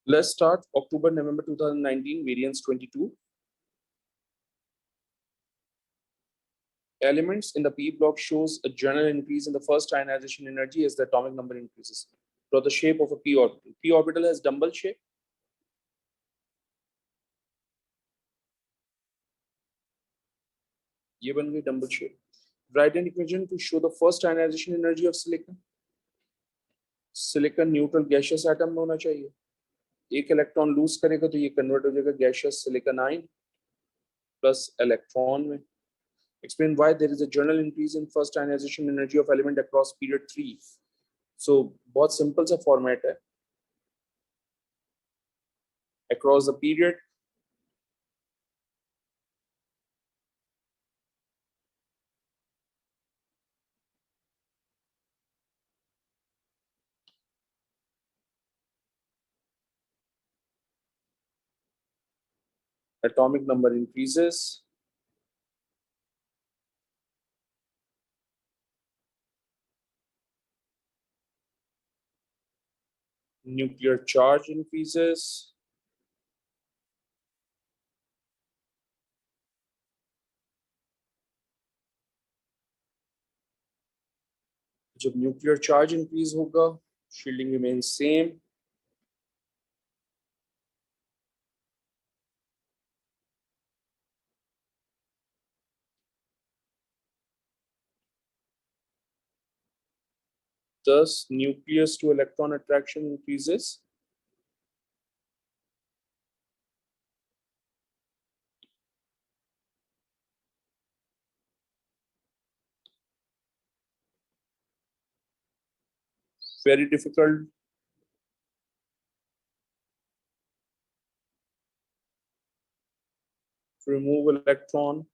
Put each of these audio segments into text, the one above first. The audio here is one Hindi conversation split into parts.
Let's start October, November 2019, variance 22. Elements in the P block shows a general increase in the first ionization energy as the atomic number increases. Draw the shape of a P orbital. P orbital has dumbbell shape. ये बन गई dumbbell shape. Write an equation to show the first ionization energy of silicon. Silicon neutral gaseous atom में होना चाहिए. एक इलेक्ट्रॉन लूज करेगा तो ये कन्वर्ट हो जाएगा gaseous silicon ion plus electron में. Explain why there is a general increase in first ionization energy of element across period 3. So बहुत simple सा format है. Across the period, atomic number increases. Nuclear charge increases. जब nuclear charge increase होगा, shielding remains same. Thus, nucleus to electron attraction increases. Very difficult. To remove electron.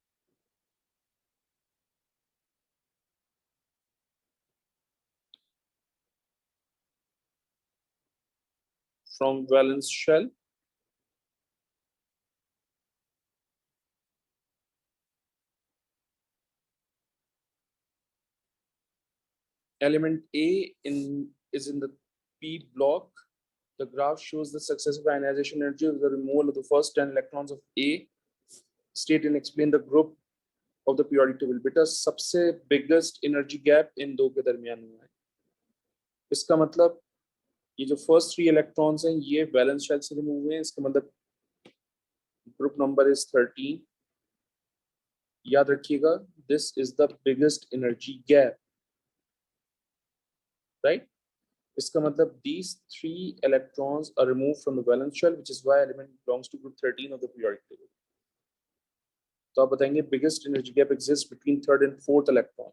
From valence shell. Element A is in the P block. The graph shows the successive ionization energy of the removal of the first 10 electrons of A. State and explain the group of the periodic table. बेटा सबसे biggest energy gap इन दो के दरमियान हुआ है. इसका मतलब ये जो first 3 electrons हैं ये valence shell से remove हुए हैं. इसका मतलब group number is 13. याद रखिएगा, this is the biggest energy gap, right? इसका मतलब these 3 electrons are removed from the valence shell, which is why element belongs to group 13 of the periodic table. तो आप बताएंगे biggest energy gap exists between third and fourth electron.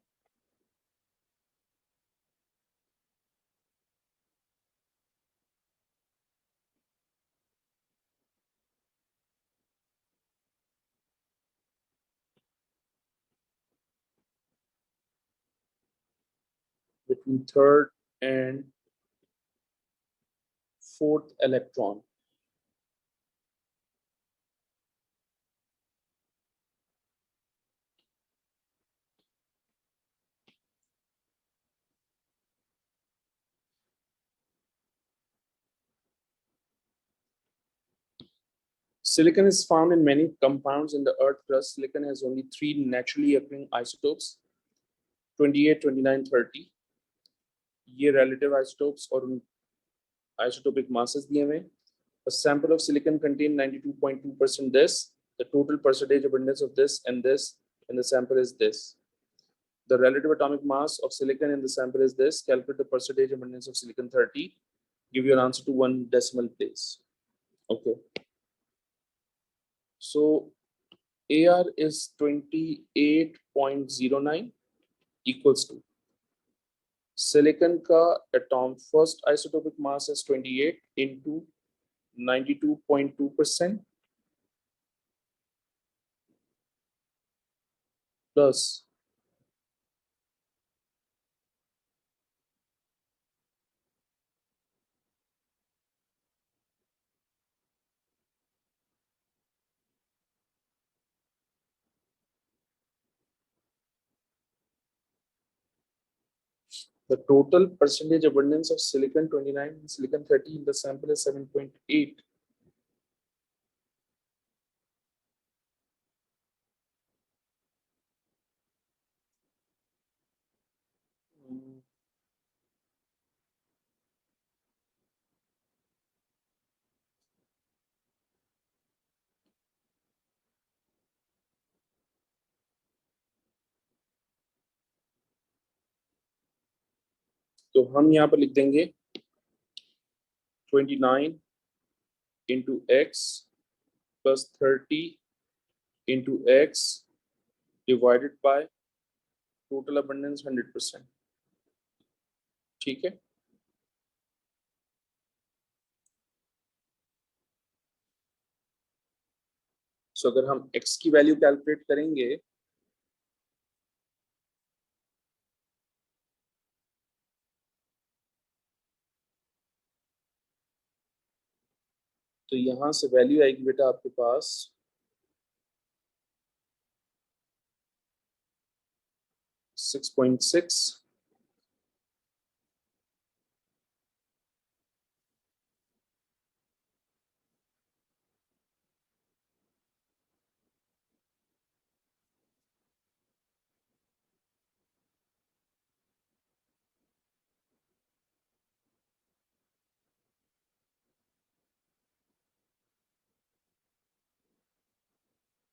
Between third and fourth electron. Silicon is found in many compounds in the earth crust. Silicon has only 3 naturally occurring isotopes, 28, 29, 30. ये relative isotopes और isotopic masses दिए हुए. A sample of silicon contains 92.2% this. The total percentage abundance of this, and the sample is this. The relative atomic mass of silicon in the sample is this. Calculate the percentage abundance of silicon 30. Give your answer to 1 decimal place. Okay. So AR is 28.09 equals to silicon ka atom first isotopic mass is 28 into 92.2% plus The total percentage abundance of silicon 29 and silicon 30 in the sample is 7.8. तो हम यहाँ पर लिख देंगे 29 into x plus 30 into x divided by total abundance 100%. ठीक है, सो अगर हम x की वैल्यू कैलकुलेट करेंगे तो यहां से वैल्यू आएगी बेटा आपके पास 6.6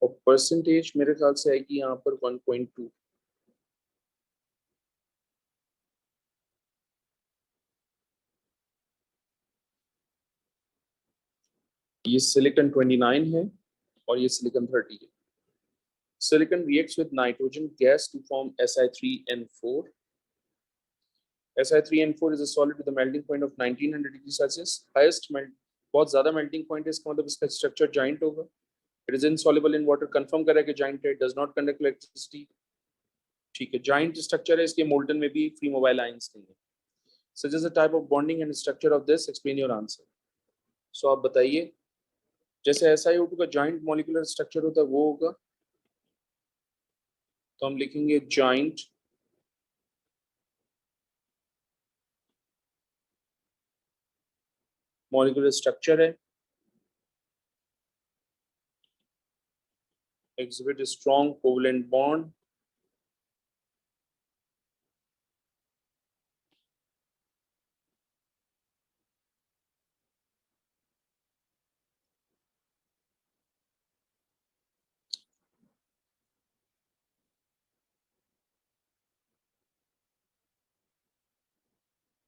और परसेंटेज मेरे ख्याल से आएगी यहाँ पर 1.2. ये सिलिकॉन 29 है और ये सिलिकॉन 30 है. Silicon reacts with nitrogen gas to form Si3N4. Si3N4 is a solid with a melting point of 1900 degrees Celsius. Highest melt, बहुत ज्यादा melting point है, इसका मतलब इसका structure giant होगा. It is insoluble in water. Confirm करें कि giant है, does not conduct electricity. ठीक है, giant structure है, इसके molten में भी free mobile ions नहीं है. Suggest the type of bonding and structure of this. Explain your answer. So आप बताइए, जैसे SiO2 का giant molecular structure होता है वो होगा, तो हम लिखेंगे giant molecular structure है, exhibit a strong covalent bond,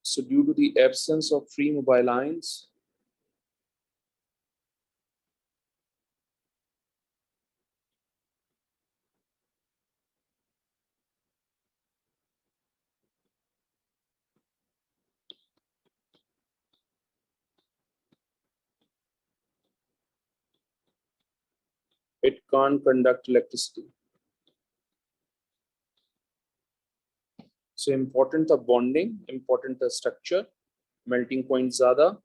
so due to the absence of free mobile ions, it can't conduct electricity. So important the bonding, important the structure, melting point ज़्यादा,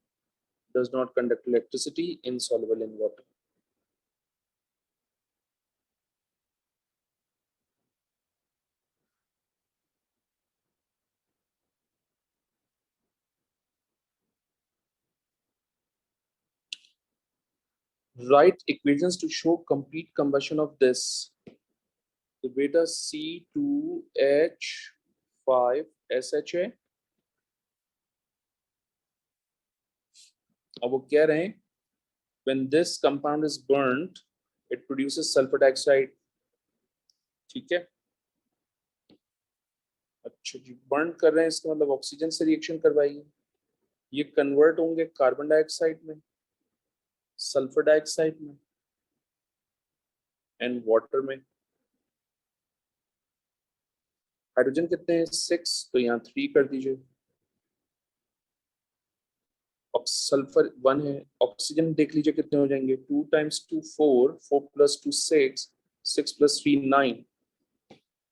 does not conduct electricity, insoluble in water. Write equations to show complete combustion of this. The beta C2H5SHA. अब वो कह रहे हैं when this compound is burnt, it produces sulfur dioxide. ठीक है, अच्छा जी, बर्न कर रहे हैं इसका मतलब ऑक्सीजन से रिएक्शन करवाइए, ये कन्वर्ट होंगे कार्बन डाइऑक्साइड में, सल्फर डाइऑक्साइड में एंड वाटर में. हाइड्रोजन कितने हैं 6, तो यहाँ 3 कर दीजिए. सल्फर 1 है, ऑक्सीजन देख लीजिए कितने हो जाएंगे, 2 times 2 4, 4 plus 2 6, 6 plus 3 9.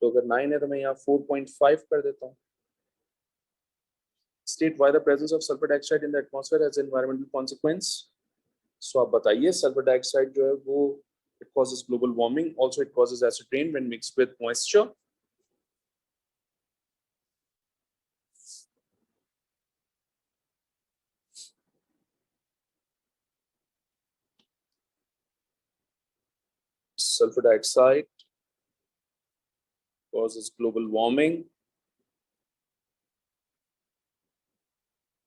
तो अगर 9 है तो मैं यहाँ 4.5 कर देता हूँ. State why the presence of sulfur dioxide in the atmosphere has environmental consequence. So आप बताइए, सल्फर डाइऑक्साइड जो है वो it causes global warming, also it causes acid rain when mixed with moisture. sulfur dioxide causes global warming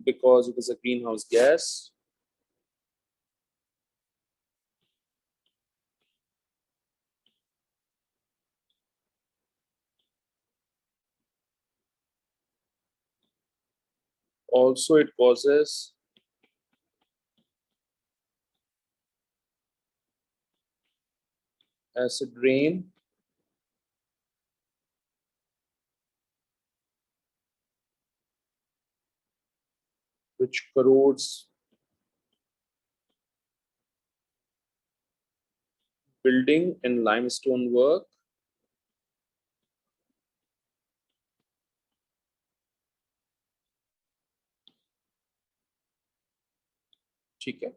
because it is a greenhouse gas. Also, it causes acid rain, which corrodes building and limestone work. ठीक है.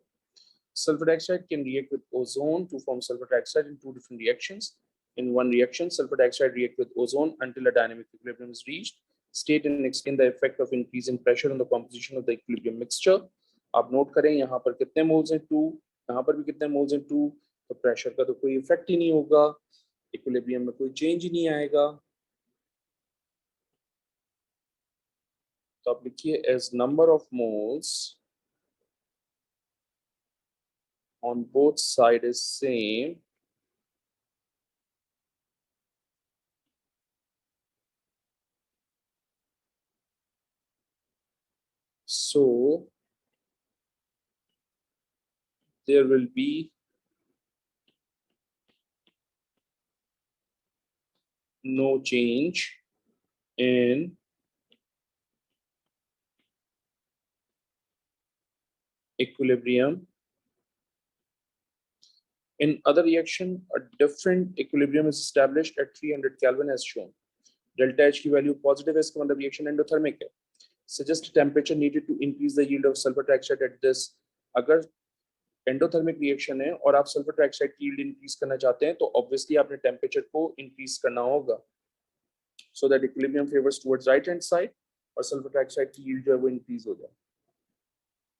Sulfur dioxide can react with ozone to form sulfur dioxide in two different reactions. In one reaction, sulfur dioxide reacts with ozone until a dynamic equilibrium is reached. State and explain the effect of increase in pressure on the composition of the equilibrium mixture. आप नोट करें यहाँ पर कितने मोल्स हैं 2, यहाँ पर भी कितने मोल्स हैं 2, तो प्रेशर का तो कोई इफेक्ट ही नहीं होगा, इक्विलिब्रियम में कोई चेंज ही नहीं आएगा. तो आप लिखिए as number of moles on both sides is same, so there will be no change in equilibrium. In other reaction, a different equilibrium is established at 300 Kelvin as shown. Delta H की value positive है, इसका मतलब reaction endothermic है. Suggest temperature needed to increase the yield of sulfur dioxide at this. अगर endothermic reaction है और आप sulfur dioxide की yield increase करना चाहते हैं, तो obviously आपने temperature को increase करना होगा, so that equilibrium favors towards right hand side और sulfur dioxide की yield जो है वो increase हो जाए.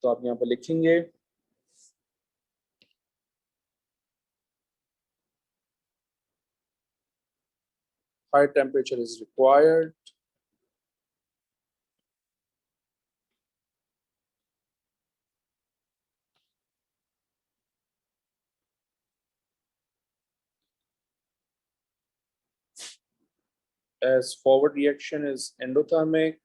तो आप यहाँ पर लिखेंगे high temperature is required as forward reaction is endothermic.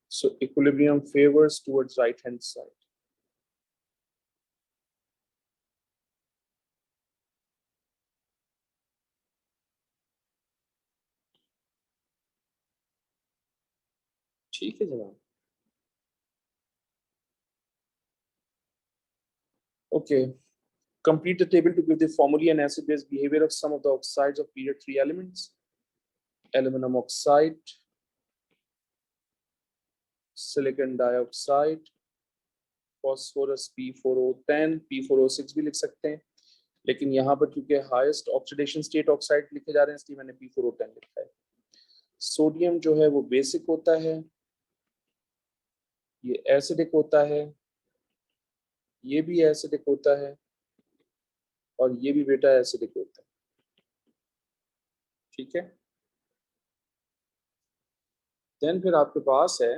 So equilibrium favors towards right hand side. ठीक है जनाब. Okay. Complete the table to give the formulae and acid-base behavior of some of the oxides of period 3 elements. Aluminum oxide, silicon dioxide, phosphorus P4O10, P4O6 भी लिख सकते हैं, लेकिन यहाँ पर क्योंकि हाईएस्ट ऑक्सीडेशन स्टेट ऑक्साइड लिखे जा रहे हैं इसलिए मैंने P4O10 लिखा है. सोडियम जो है वो बेसिक होता है, ये एसिडिक होता है, ये भी एसिडिक होता है और ये भी बेटा एसिडिक होता है. ठीक है. देन फिर आपके पास है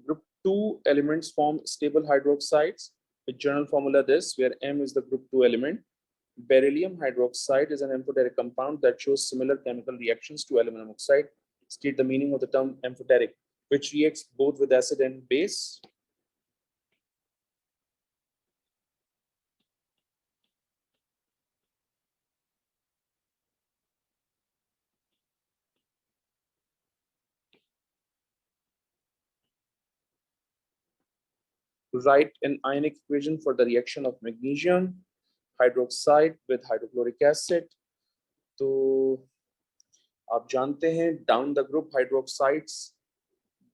group 2 elements form stable hydroxides with general formula this, where M is the group 2 element. Beryllium hydroxide is an amphoteric compound that shows similar chemical reactions to aluminum oxide. State the meaning of the term amphoteric, which reacts both with acid and base. Write an ionic equation for the reaction of magnesium hydroxide with hydrochloric acid. तो आप जानते हैं down the group hydroxides,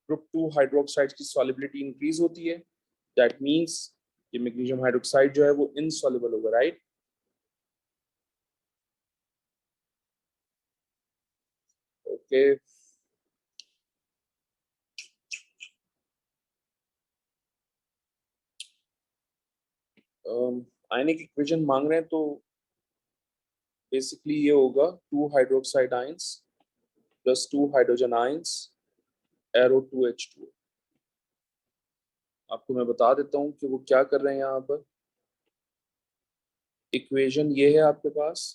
group 2 hydroxides की सॉल्युबिलिटी इंक्रीज होती है. दैट मींस ये मैग्नीशियम हाइड्रोक्साइड जो है वो इनसॉल्युबल होगा, राइट. ओके, आयनिक इक्वेशन मांग रहे हैं तो बेसिकली ये होगा 2 hydroxide ions plus 2 hydrogen ions arrow 2H2। आपको मैं बता देता हूँ कि वो क्या कर रहे हैं यहाँ पर। इक्वेशन ये है आपके पास।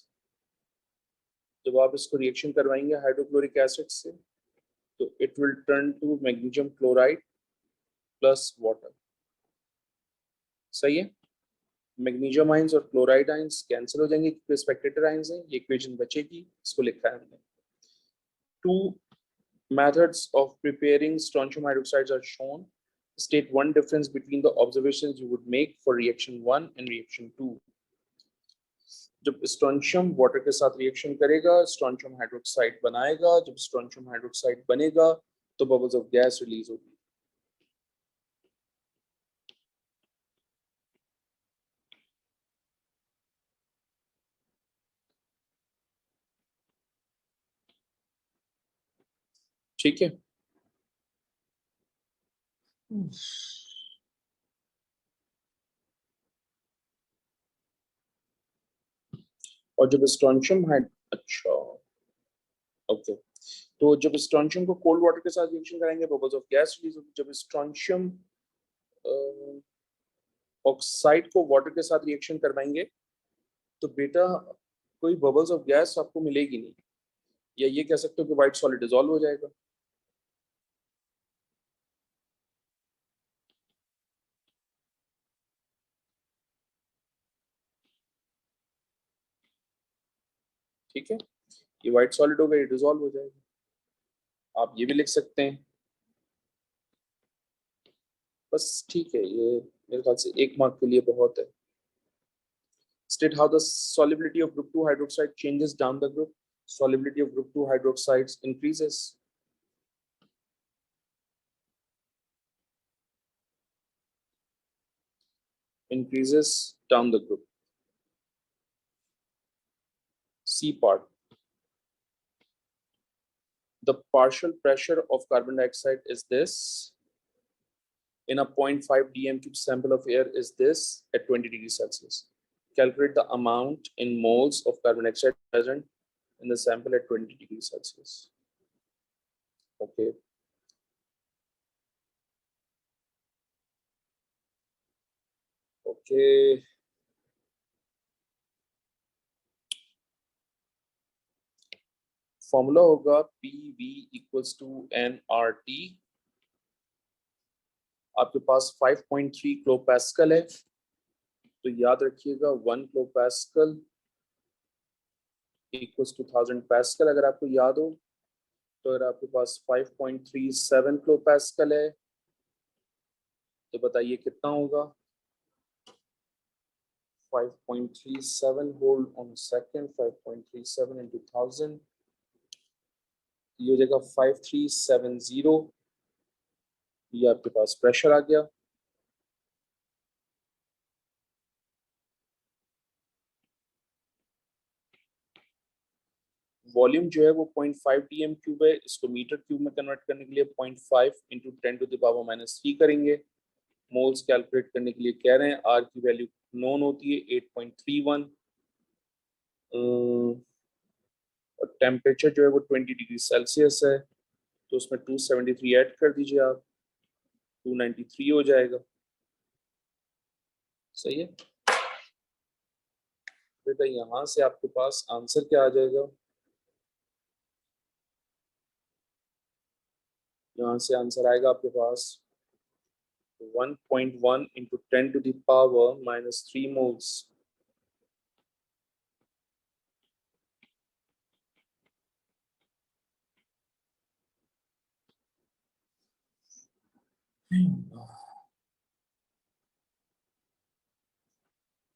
जब आप इसको रिएक्शन करवाएंगे हाइड्रोक्लोरिक एसिड से तो it will turn to magnesium chloride plus water. सही है। मैग्नीशियम आयंस और क्लोराइड आयंस कैंसिल हो जाएंगे क्योंकि स्पेक्टेटर आयंस हैं। ये इक्वेशन बचेगी, इसको लिखा है हमने। Two methods of preparing strontium hydroxides are shown. State one difference between the observations you would make for reaction 1 and reaction 2. जब स्ट्रोंशियम वाटर के साथ रिएक्शन करेगा स्ट्रोंशियम हाइड्रोक्साइड बनाएगा। जब स्ट्रोंशियम हाइड्रोक्साइड बनेगा तो बबल्स ऑफ गैस रिलीज होगी। ठीक है। और जब स्ट्रोंशियम हाइड अच्छा ओके, तो जब स्ट्रोंशियम को कोल्ड वाटर के साथ रिएक्शन करेंगे बबल्स ऑफ गैस रिलीज होगी। जब स्ट्रोंशियम ऑक्साइड को वाटर के साथ रिएक्शन करवाएंगे तो बेटा कोई बबल्स ऑफ गैस आपको मिलेगी नहीं, या ये कह सकते हो कि व्हाइट सॉलिड डिसॉल्व हो जाएगा। ठीक है, ये व्हाइट सॉलिड होगा, ये डिसॉल्व हो जाएगा। आप ये भी लिख सकते हैं। बस ठीक है, ये मेरे ख्याल से 1 मार्क के लिए बहुत है। State how the solubility of group 2 hydroxide changes down the group. Solubility of group 2 hydroxides increases down the group. C part. The partial pressure of carbon dioxide is this. In a 0.5 dm cube sample of air is this at 20 degrees Celsius. Calculate the amount in moles of carbon dioxide present in the sample at 20 degrees Celsius. Okay. Okay. Formula होगा PV इक्वल्स टू nRT। आपके पास 5.3 किलो पैस्कल है तो याद रखिएगा 1 kilo pascal equals to 1000 pascal. अगर आपको याद हो तो अगर आपके पास 5.37 किलो पैस्कल है तो बताइए कितना होगा। 5.37 होल्ड ऑन सेकेंड, 5.37 into 1000, ये हो जाएगा 5370। ये आपके पास प्रेशर आ गया। वॉल्यूम जो है वो 0.5 dm क्यूब है। इसको मीटर क्यूब में कन्वर्ट करने के लिए 0.5 into 10⁻³ करेंगे। मोल्स कैलकुलेट करने के लिए कह रहे हैं। आर की वैल्यू नोन होती है 8.31 और टेम्परेचर जो है वो 20 डिग्री सेल्सियस है तो उसमें 273 ऐड कर दीजिए आप, 293 हो जाएगा। सही है बेटा, यहाँ से आपके पास आंसर क्या आ जाएगा। यहाँ से आंसर आएगा आपके पास 1.1 into 10⁻³ moles।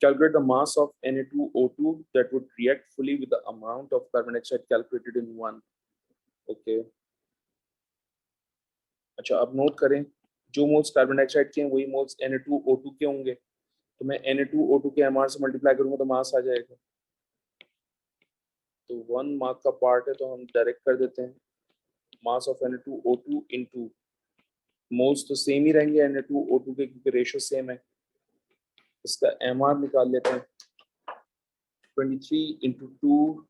Calculate the mass of Na2O2 that would react fully with the amount of carbon dioxide calculated in 1. Okay. अच्छा, अब नोट करें जो मोल्स कार्बन डाइऑक्साइड के हैं वही मोल्स Na2O2 के होंगे। तो मैं Na2O2 के MR से मल्टीप्लाई करूंगा तो मास आ जाएगा। तो 1 मार्क का पार्ट है तो हम डायरेक्ट कर देते हैं। Mass of Na2O2 into moles तो सेम ही रहेंगे Na2O2 के क्योंकि रेशियो सेम है। इसका MR निकाल लेते हैं 23 इंटू 2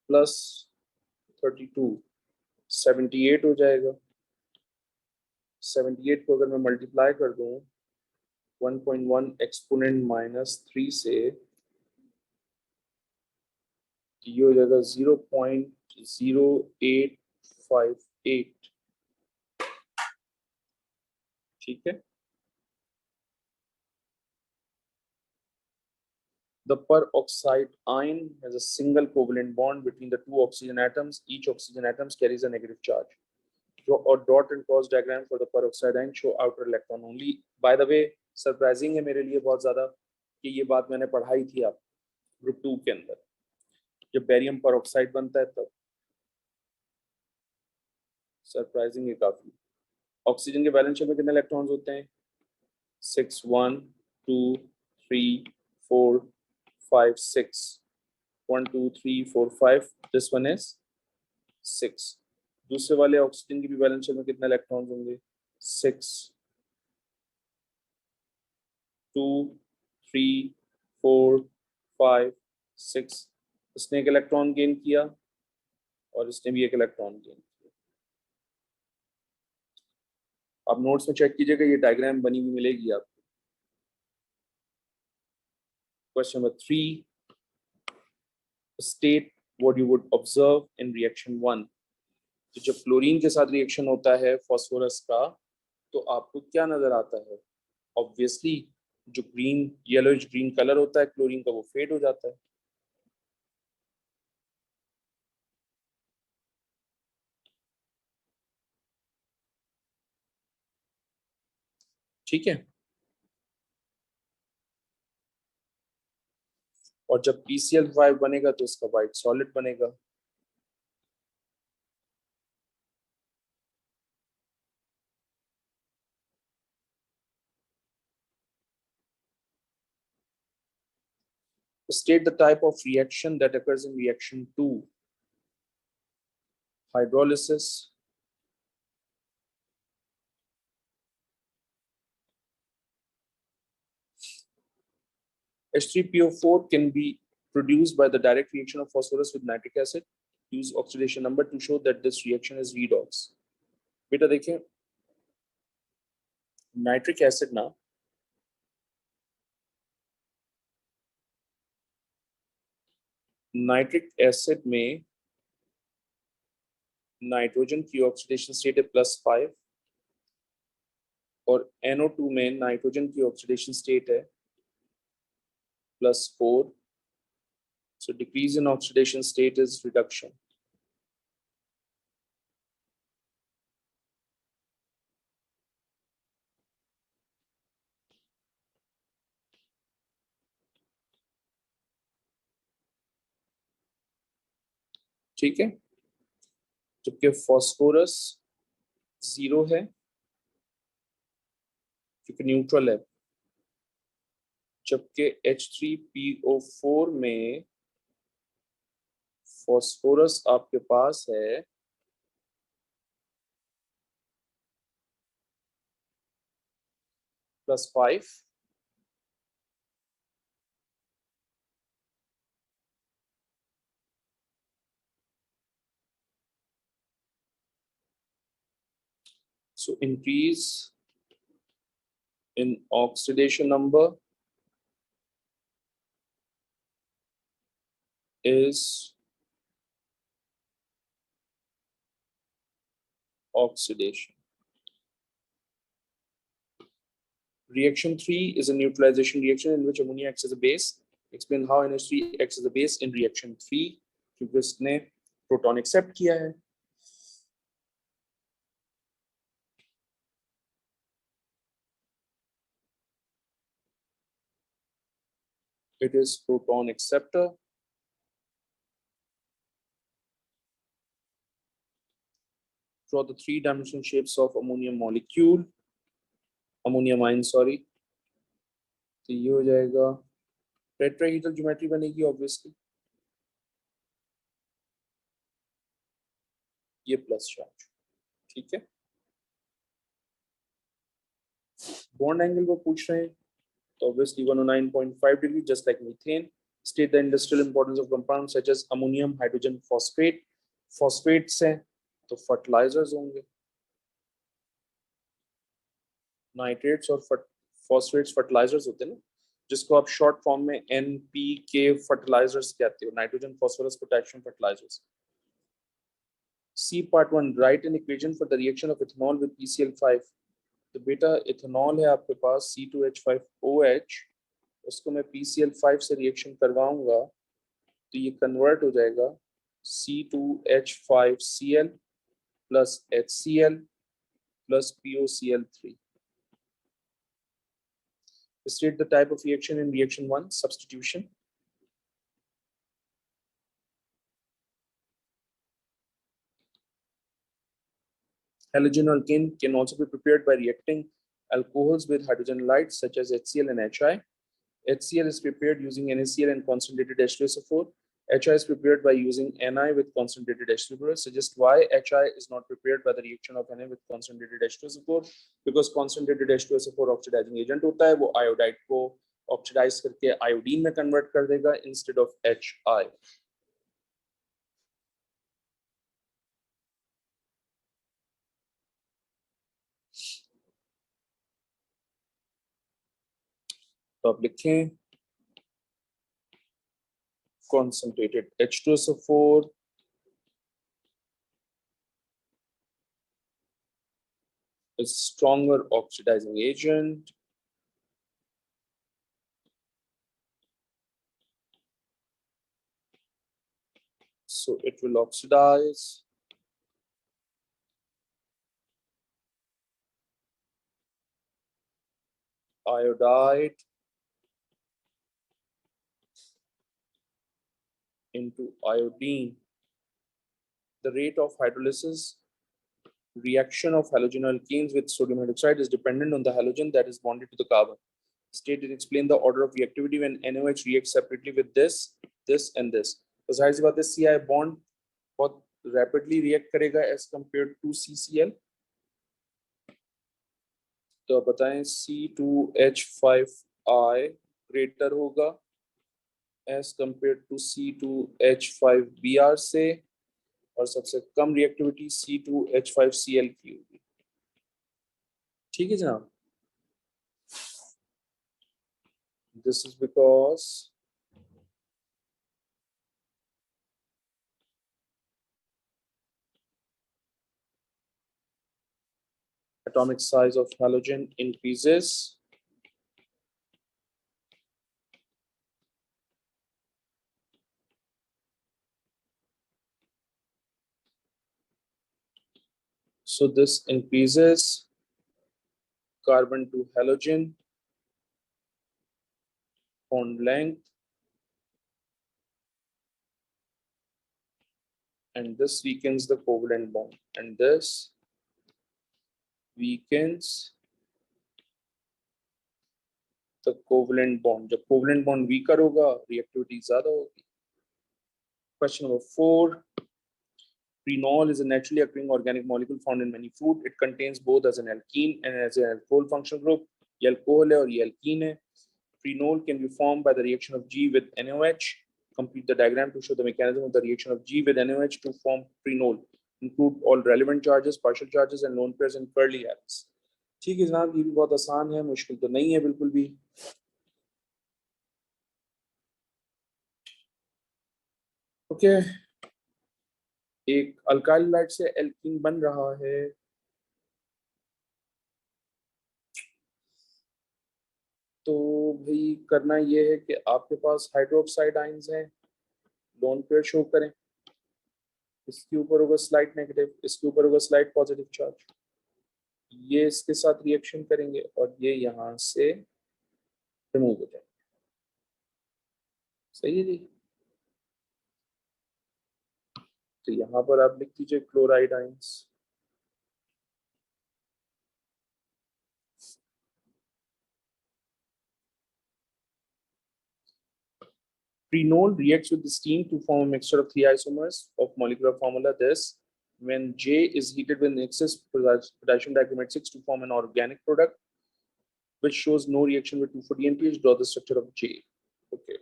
प्लस 32 78 हो जाएगा। 78 को अगर मैं मल्टीप्लाई कर दूं 1.1 एक्सपोनेंट -3 से ये हो जाएगा 0.0858। ठीक है। The peroxide ion has a single covalent bond between the two oxygen atoms. Each oxygen atom carries a negative charge. Draw a dot and cross diagram for the peroxide ion. Show outer electron only. By the way, surprising है मेरे लिए बहुत ज्यादा कि ये बात मैंने पढ़ाई थी आप ग्रुप 2 के अंदर जब बेरियम पेरोक्साइड बनता है तब। सरप्राइजिंग है काफी। ऑक्सीजन के बैलेंस शेल में कितने इलेक्ट्रॉन्स होते हैं? 6 1 2 3 4 5 6 1 2 3 4 5 दिस वन इज 6। दूसरे वाले ऑक्सीजन की भी बैलेंस शेल में कितने इलेक्ट्रॉन्स होंगे? 6 2 3 4 5 6। इसने एक इलेक्ट्रॉन गेन किया और इसने भी एक इलेक्ट्रॉन गेन किया। आप नोट्स में चेक कीजिएगा, ये डायग्राम बनी हुई मिलेगी आपको। Question number 3, state what you would observe in reaction 1। तो जब क्लोरीन के साथ रिएक्शन होता है फास्फोरस का तो आपको क्या नजर आता है? ऑब्वियसली जो ग्रीन येलोइश ग्रीन कलर होता है क्लोरीन का वो फेड हो जाता है। ठीक है। और जब PCl5 बनेगा तो इसका व्हाइट सॉलिड बनेगा। State the type of reaction that occurs in reaction 2. Hydrolysis, H3PO4 can be produced by the direct reaction of phosphorus with nitric acid. Use oxidation number to show that this reaction is redox. बेटा देखिए नाइट्रिक एसिड ना नाइट्रिक एसिड में नाइट्रोजन की ऑक्सीडेशन स्टेट है +5 और NO2 में नाइट्रोजन की ऑक्सीडेशन स्टेट है +4. So decrease in oxidation state is reduction. ठीक है। जबकि फास्फोरस 0 है क्योंकि न्यूट्रल है। जबकि H3PO4 में फास्फोरस आपके पास है +5 so increase in oxidation number is oxidation. Reaction 3 is a neutralization reaction in which ammonia acts as a base. Explain how NH3 acts as a base in reaction 3 क्योंकि इसने प्रोटॉन एक्सेप्ट किया है। It is proton acceptor. Draw the three-dimensional shapes of ammonium molecule, ammonium ion, sorry. तो ये हो जाएगा टेट्राहेड्रल ज्योमेट्री बनेगी ऑब्वियसली। ये प्लस चार्ज, ठीक है। बॉन्ड एंगल वो पूछ रहे हैं, तो obviously 109.5 degree, just like methane. State the industrial importance of compound such as ammonium hydrogen phosphate. Phosphates हैं तो फर्टिलाइजर्स होंगे, नाइट्रेट्स और फॉस्फेट्स फर्टिलाइजर्स होते हैं ना, जिसको आप शॉर्ट फॉर्म में NPK फर्टिलाइजर्स कहते हो, nitrogen phosphorus potassium fertilisers. C part 1, write an equation for the reaction of ethanol with PCl5। तो बेटा इथेनॉल है आपके पास C2H5OH, उसको मैं PCl5 से रिएक्शन करवाऊंगा तो ये कन्वर्ट हो जाएगा C2H5Cl plus HCl plus POCl3। State the type of reaction in reaction 1, substitution. Halogen alkane can also be prepared by reacting alcohols with hydrogen halides such as HCl and HI. HCl is prepared using NaCl and concentrated H2SO4. HI is prepared by using Ni with concentrated H2SO4. Suggest why HI is not prepared by the reaction of Na with concentrated H2SO4, because concentrated H2SO4 oxidizing agent होता है, वो iodide को oxidize करके iodine में convert कर देगा instead of HI. तो आप लिखें concentrated H2SO4 is stronger oxidizing agent. So it will oxidize iodide into iodine. The rate of hydrolysis reaction of halogen alkenes with sodium hydroxide is dependent on the halogen that is bonded to the carbon. State and explain the order of reactivity when NaOH reacts separately with this, this and this. तो जाहिर सी बात है CI bond बहुत rapidly react करेगा as compared to CCl. तो बताएं C2H5I greater होगा as compared to C2H5Br से, और सबसे कम रिएक्टिविटी C2H5Cl की होगी, ठीक है जनाब। This is because atomic size of halogen increases so this increases carbon to halogen bond length, and this weakens the covalent bond, and this weakens the covalent bond. जब covalent bond weaker होगा reactivity ज़्यादा होगी. Question number 4. Phenol is a naturally occurring organic molecule found in many food. It contains both as an alkene and as an alcohol functional group. ये alcohol है और ये alkene है. Phenol can be formed by the reaction of G with NaOH. Complete the diagram to show the mechanism of the reaction of G with NaOH to form phenol. Include all relevant charges, partial charges, and lone pairs and curly atoms. ठीक है जनाब, ये भी बहुत आसान है, मुश्किल तो नहीं है बिल्कुल भी. ओके, एक अल्काइल लाइट से एल्कीन बन रहा है. तो भाई करना ये है कि आपके पास हाइड्रोक्साइड आयंस हैं, लोन पेयर शो करें. इसके ऊपर होगा स्लाइड नेगेटिव, इसके ऊपर होगा स्लाइड पॉजिटिव चार्ज. ये इसके साथ रिएक्शन करेंगे और ये यहाँ से रिमूव हो जाएंगे. सही है जी. तो यहाँ पर आप लिख दीजिए chloride ions. Phenol reacts with the steam to form a mixture of three isomers of molecular formula this. when J is heated with excess potassium dichromate 6 to form an organic product which shows no reaction with 240 NPH, draw the structure of J. Okay.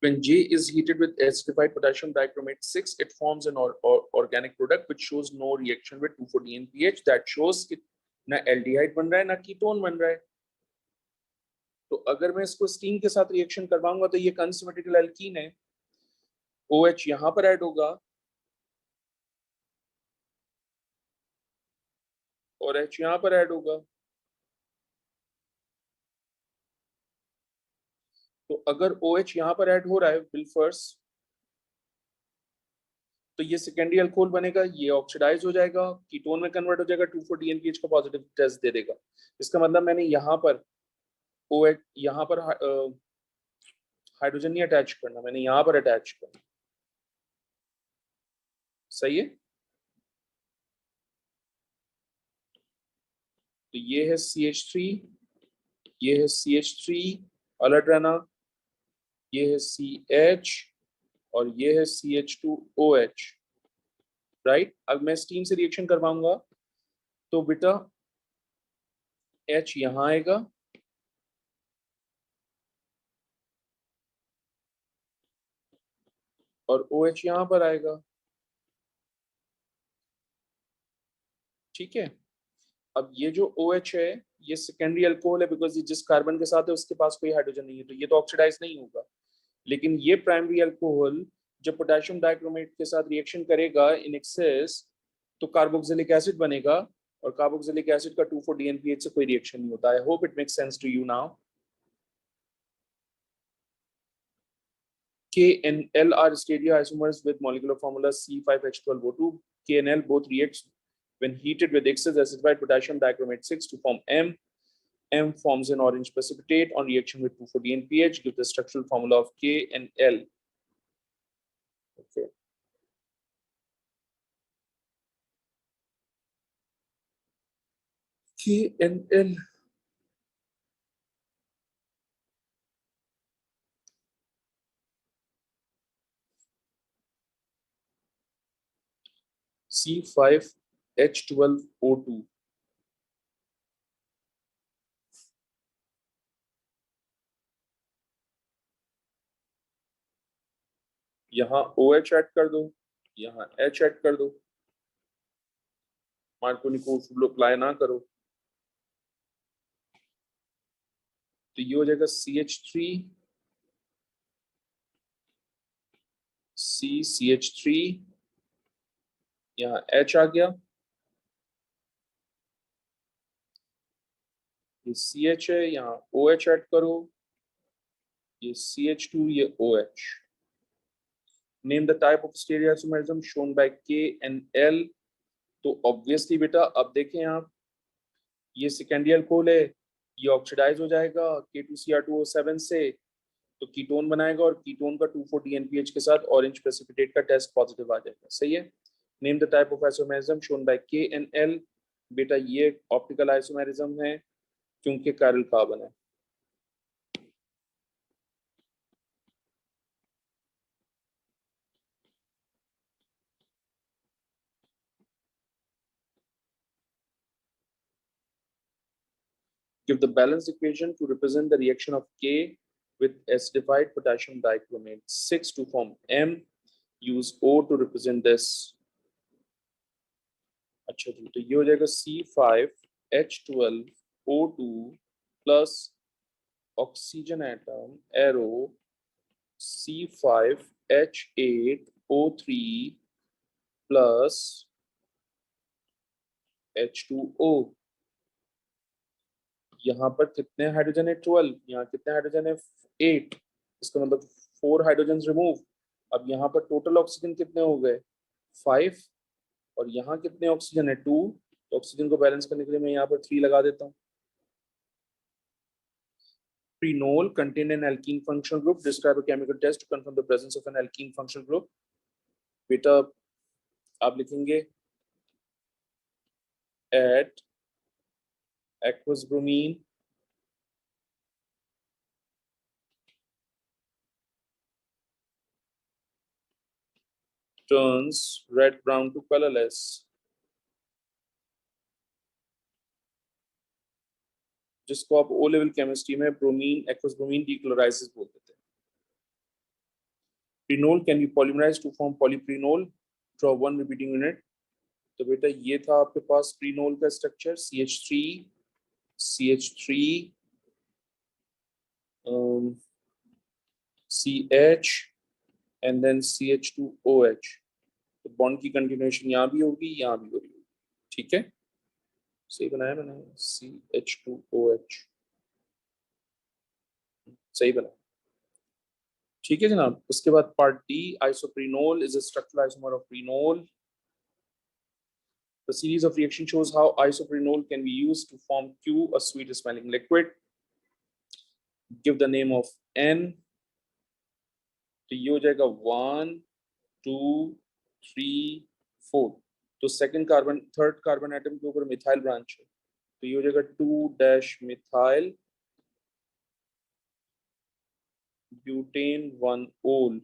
When J is heated with acidified potassium dichromate 6, it forms an organic product which shows no reaction with 240 NPH. That shows कि ना एल्डिहाइड बन रहा है ना कीटोन बन रहा है. तो अगर मैं इसको स्टीम के साथ रिएक्शन करवाऊंगा तो ये कंसिमेट्रिकल एल्कीन है. OH यहां पर ऐड होगा और H यहां पर ऐड होगा. तो अगर OH यहां पर ऐड हो रहा है विल्फर्स, तो ये सेकेंडरी अल्कोहल बनेगा, ये ऑक्सीडाइज हो जाएगा, कीटोन में कन्वर्ट हो जाएगा, 240 NPH का पॉजिटिव टेस्ट दे देगा. इसका मतलब मैंने यहाँ पर OH यहाँ पर हाइड्रोजन नहीं अटैच करना, मैंने यहाँ पर अटैच करना. सही है. तो ये है CH3, ये है CH3 अलर्ट रहना, ये है CH और ये है CH2OH. राइट. अब मैं स्टीम से रिएक्शन करवाऊंगा तो बेटा H यहां आएगा और OH यहां पर आएगा. ठीक है. अब ये जो OH है ये सेकेंडरी अल्कोहल है बिकॉज ये जिस कार्बन के साथ है उसके पास कोई हाइड्रोजन नहीं है, तो ये तो ऑक्सीडाइज नहीं होगा. लेकिन ये प्राइमरी अल्कोहल जब पोटेशियम डाइक्रोमेट के साथ रिएक्शन करेगा इन एक्सेस तो कार्बोक्सिलिक एसिड बनेगा और कार्बोक्सिलिक एसिड का 240 NPH से कोई रिएक्शन नहीं होता. I hope it makes sense to you now. K and L are stereoisomers with molecular formula C5H12O2. K and L both react when heated with excess acidified potassium dichromate 6 to form M. M forms an orange precipitate on reaction with 240 NPH. Give the structural formula of K and L. Okay. K and L. C5H12O2. यहाँ OH ऐड कर दो, यहाँ H ऐड कर दो. मार्कोनी को अप्लाई ना करो तो ये हो जाएगा CH3 CH3, यहाँ H आ गया, ये CH है, यहाँ OH ऐड करो, ये CH2, ये OH. Name the type of stereoisomerism shown by K and L. तो ऑब्वियसली बेटा अब देखें आप, ये सेकेंडरी अल्कोहल है, ये ऑक्सीडाइज हो जाएगा K2Cr2O7 से, तो कीटोन बनाएगा और कीटोन का 240 NPH के साथ ऑरेंज प्रेसिपिटेट का टेस्ट पॉजिटिव आ जाएगा. सही है. Name the type of isomerism shown by K and L. बेटा ये ऑप्टिकल आइसोमेरिज्म है क्योंकि कैरल कार्बन है. Give the balanced equation to represent the reaction of K with acidified potassium dichromate 6 to form M. Use O to represent this. अच्छा जी, तो ये हो जाएगा C5H12O2 plus oxygen atom arrow C5H8O3 plus H2O. यहाँ पर कितने हाइड्रोजन है 12, यहाँ कितने हाइड्रोजन है 8, इसका मतलब 4 हाइड्रोजन रिमूव. अब यहाँ पर टोटल ऑक्सीजन कितने हो गए 5 और यहाँ कितने ऑक्सीजन है 2, तो ऑक्सीजन को बैलेंस करने के लिए मैं यहाँ पर 3 लगा देता हूँ. Phenol contain an alkene functional group. Describe a chemical test to confirm the presence of an alkene functional group. बेटा आप लिखेंगे add aqueous bromine turns red brown to colorless. जिसको आप ओ लेवल केमिस्ट्री में ब्रोमीन एक्वस ब्रोमीन डीक्लोराइसिस बोलते थे. Prenol can be polymerized to form polyprenol. Draw one repeating unit. तो बेटा ये था आपके पास प्रीनोल का structure CH3 CH and then CH2OH. तो बॉन्ड की कंटिन्यूएशन यहाँ भी होगी, यहाँ भी होगी. ठीक है, सही बनाया मैंने. CH2OH सही बना. ठीक है जनाब. उसके बाद part D, isoprenol is a structural isomer of prenol. The series of reaction shows how isoprenol can be used to form Q, a sweet smelling liquid. Give the name of N. तो ये हो जाएगा 1 2 3 4. तो second carbon third carbon atom के ऊपर मिथाइल ब्रांच है, तो ये हो जाएगा 2 मिथाइल ब्यूटेन 1 ओल.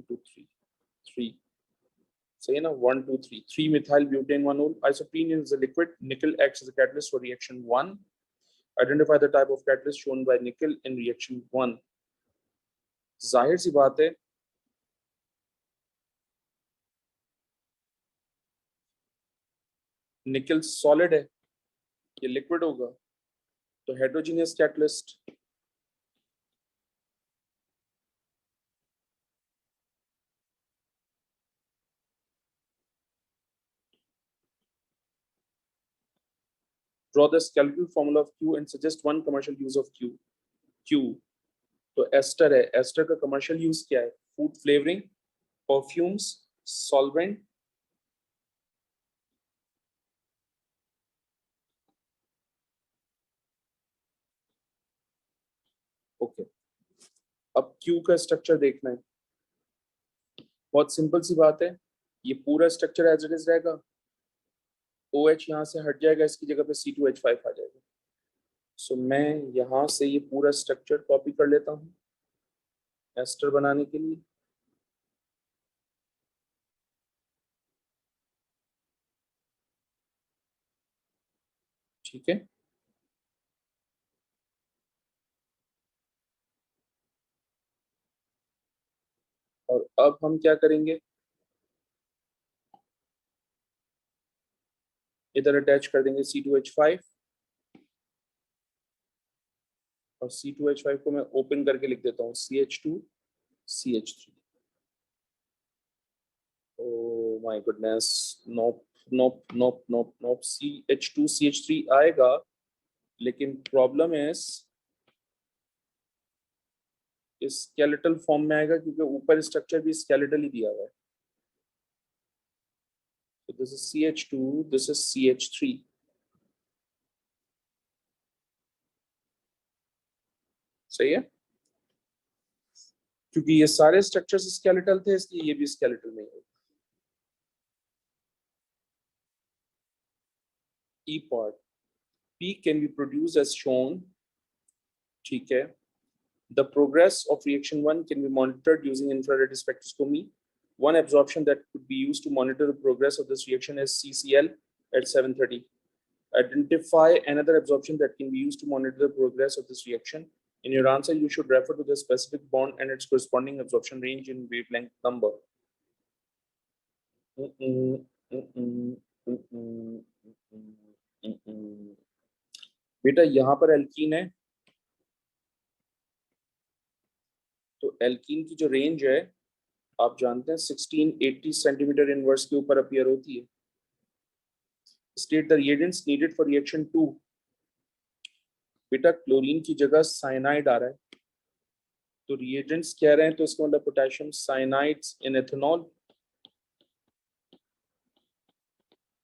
टू थ्री थ्री सही है ना. 1 2 3 3 मिथाइल ब्यूटेन 1 ओल. Isoprene is a liquid. Nickel acts as a catalyst for reaction 1. Identify the type of catalyst shown by nickel in reaction 1. जाहिर सी बात है निकल सॉलिड है, ये लिक्विड होगा, तो heterogeneous catalyst. Draw the skeletal formula of Q and suggest one commercial use of Q. Q तो एस्टर है. एस्टर का कमर्शियल यूज क्या है? Food flavouring, perfumes, solvent. Okay, अब Q का स्ट्रक्चर देखना है. बहुत सिंपल सी बात है, ये पूरा स्ट्रक्चर एज इट इज रहेगा. OH यहाँ से हट जाएगा, इसकी जगह पे C2H5 आ जाएगा. सो मैं यहाँ से ये पूरा स्ट्रक्चर कॉपी कर लेता हूँ एस्टर बनाने के लिए. ठीक है, और अब हम क्या करेंगे, इधर अटैच कर देंगे C2H5, और C2H5 को मैं ओपन करके लिख देता हूँ CH2CH3. Oh my goodness, nope, nope, nope, nope, nope. CH2CH3 आएगा, लेकिन प्रॉब्लम है इस स्केलेटल फॉर्म में आएगा, क्योंकि ऊपर स्ट्रक्चर भी स्केलेटल ही दिया हुआ है. So this is CH2, this is CH3. सही है, क्योंकि ये सारे स्ट्रक्चर्स स्केलेटल थे, इसलिए ये भी स्केलेटल में है. E part, P can be produced as shown. ठीक है. The progress of reaction 1 can be monitored using infrared spectroscopy. One absorption that could be used to monitor the progress of this reaction is CCl at 730. Identify another absorption that can be used to monitor the progress of this reaction. In your answer, you should refer to the specific bond and its corresponding absorption range in wavelength number. बेटा यहाँ पर एल्कीन है, तो एल्कीन की जो रेंज है आप जानते हैं 1680 सेंटीमीटर इनवर्स के ऊपर अपीयर होती है. State the reagents needed for reaction 2. बेटा क्लोरीन की जगह साइनाइड आ रहा है, तो रिएजेंट्स कह रहे हैं, तो इसका मतलब पोटेशियम साइनाइड्स इन एथेनॉल.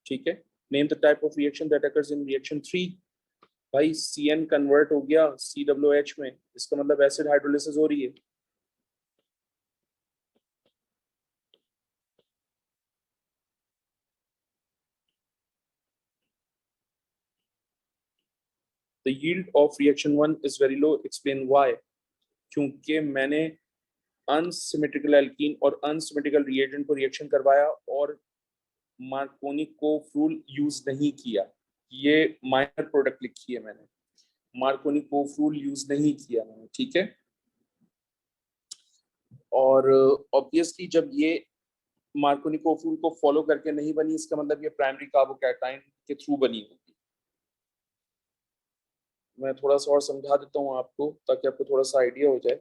ठीक है. Name the type of reaction that occurs in reaction 3. भाई CN कन्वर्ट हो गया COOH में, इसका मतलब एसिड हाइड्रोलिसिस हो रही है. The yield of reaction 1 is very low. Explain why. क्योंकि मैंने अनसिमेट्रिकल एल्कीन और अनसिमेट्रिकल रिएजेंट को रिएक्शन करवाया और मार्कोनी को फ्रूल यूज नहीं किया। ये माइनर प्रोडक्ट लिखी है मैंने, मार्कोनी को फ्रूल यूज नहीं किया मैंने, ठीक है। और ऑब्वियसली जब ये मार्कोनी को फ्रूल को फॉलो करके नहीं बनी, इसका मतलब ये प्राइमरी कार्बोकैटायन के थ्रू बनी होगी। मैं थोड़ा सा और समझा देता हूँ आपको ताकि आपको थोड़ा सा आइडिया हो जाए।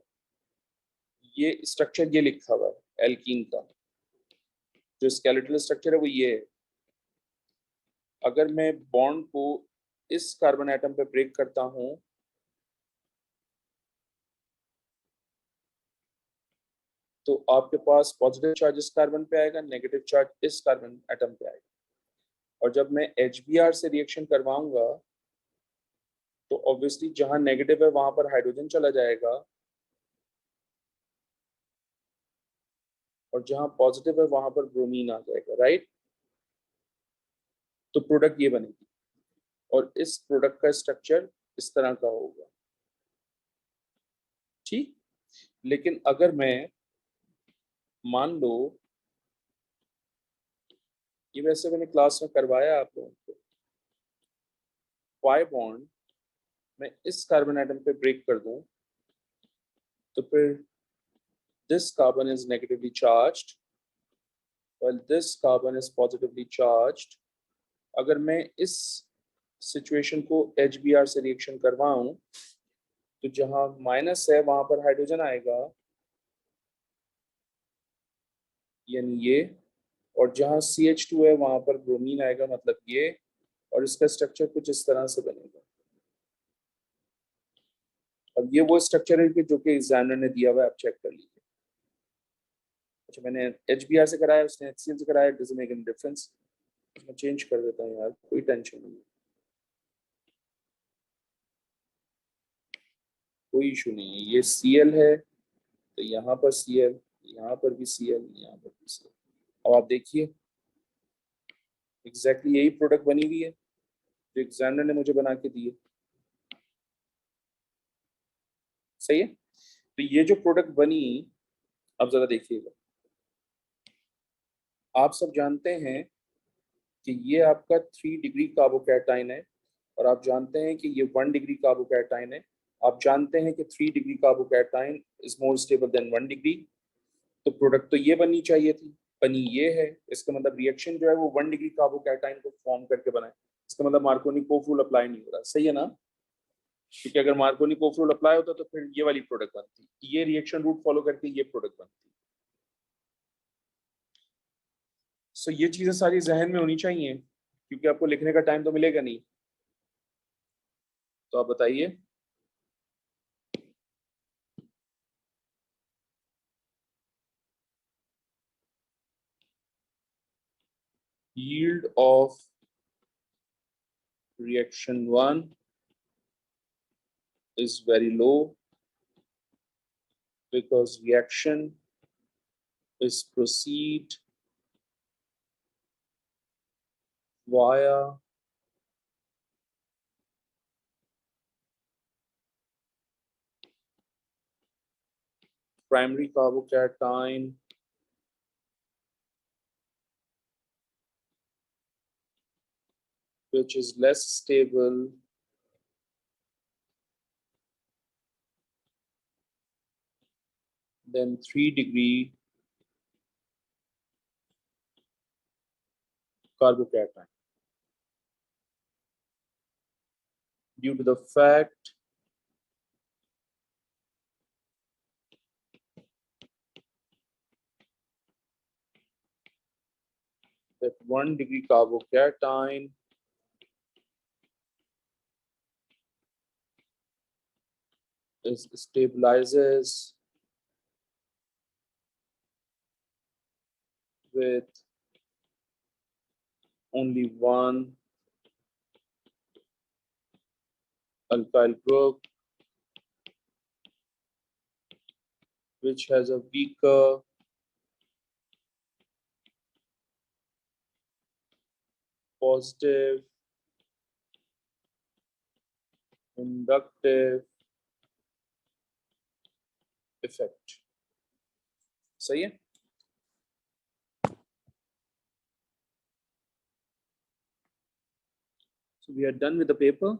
ये स्ट्रक्चर ये लिखा हुआ है एल्कीन का, जो स्केलेटल स्ट्रक्चर है वो ये है। अगर मैं बॉन्ड को इस कार्बन एटम पे ब्रेक करता हूं तो आपके पास पॉजिटिव चार्ज इस कार्बन पे आएगा, नेगेटिव चार्ज इस कार्बन एटम पे आएगा। और जब मैं HBr से रिएक्शन करवाऊंगा तो ऑब्वियसली जहां नेगेटिव है वहां पर हाइड्रोजन चला जाएगा और जहां पॉजिटिव है वहां पर ब्रोमीन आ जाएगा, राइट। तो प्रोडक्ट ये बनेगी और इस प्रोडक्ट का स्ट्रक्चर इस तरह का होगा, ठीक। लेकिन अगर मैं मान लो, ये वैसे मैंने क्लास में करवाया आप लोगों को, पाई बॉन्ड मैं इस कार्बन एटम पे ब्रेक कर दूं तो फिर this carbon is negatively charged while this carbon is positively charged। अगर मैं इस सिचुएशन को HBr से रिएक्शन करवाऊं तो जहां माइनस है वहां पर हाइड्रोजन आएगा, यानी ये, और जहां CH2 है वहां पर ब्रोमीन आएगा, मतलब ये। और इसका स्ट्रक्चर कुछ इस तरह से बनेगा। अब ये वो स्ट्रक्चर है कि जो कि एग्जामिनर ने दिया हुआ है, आप चेक कर लीजिए। अच्छा, मैंने HBr से कराया, उसने HCl से कराया, डजंट मेक एनी डिफरेंस। मैं चेंज कर देता हूँ यार, कोई टेंशन नहीं, कोई इशू नहीं है। ये Cl है तो यहाँ पर Cl, यहाँ पर भी Cl, यहाँ पर भी Cl। अब आप देखिए एग्जैक्टली यही प्रोडक्ट बनी हुई है जो एग्जामिनर ने मुझे बना के दी है, सही है। तो ये जो प्रोडक्ट बनी, अब जरा देखिएगा। आप सब जानते हैं कि ये आपका 3 डिग्री कार्बोकैटाइन है और आप जानते हैं कि ये 1 डिग्री कार्बोकैटाइन है। आप जानते हैं कि 3 degree carbocation is more stable then 1 degree. तो प्रोडक्ट तो ये बननी चाहिए थी, बनी ये है। इसका मतलब रिएक्शन जो है वो 1 डिग्री कार्बोकैटाइन को फॉर्म करके बना है। इसका मतलब मार्कोनी कोफ्रूल अप्लाई नहीं हो रहा, सही है ना। क्योंकि अगर मार्कोनी कोफ्रूल अप्लाई होता तो फिर ये वाली प्रोडक्ट बनती, ये रिएक्शन रूट फॉलो करके ये प्रोडक्ट बनती। सो ये चीजें सारी जहन में होनी चाहिए क्योंकि आपको लिखने का टाइम तो मिलेगा नहीं। तो आप बताइए, yield of reaction 1 is very low because reaction is proceed via primary carbocation which is less stable than 3 degree carbocation due to the fact that 1 degree carbocation is stabilizes with only one alkyl group which has a weaker positive inductive effect. सही है? So we are done with the paper.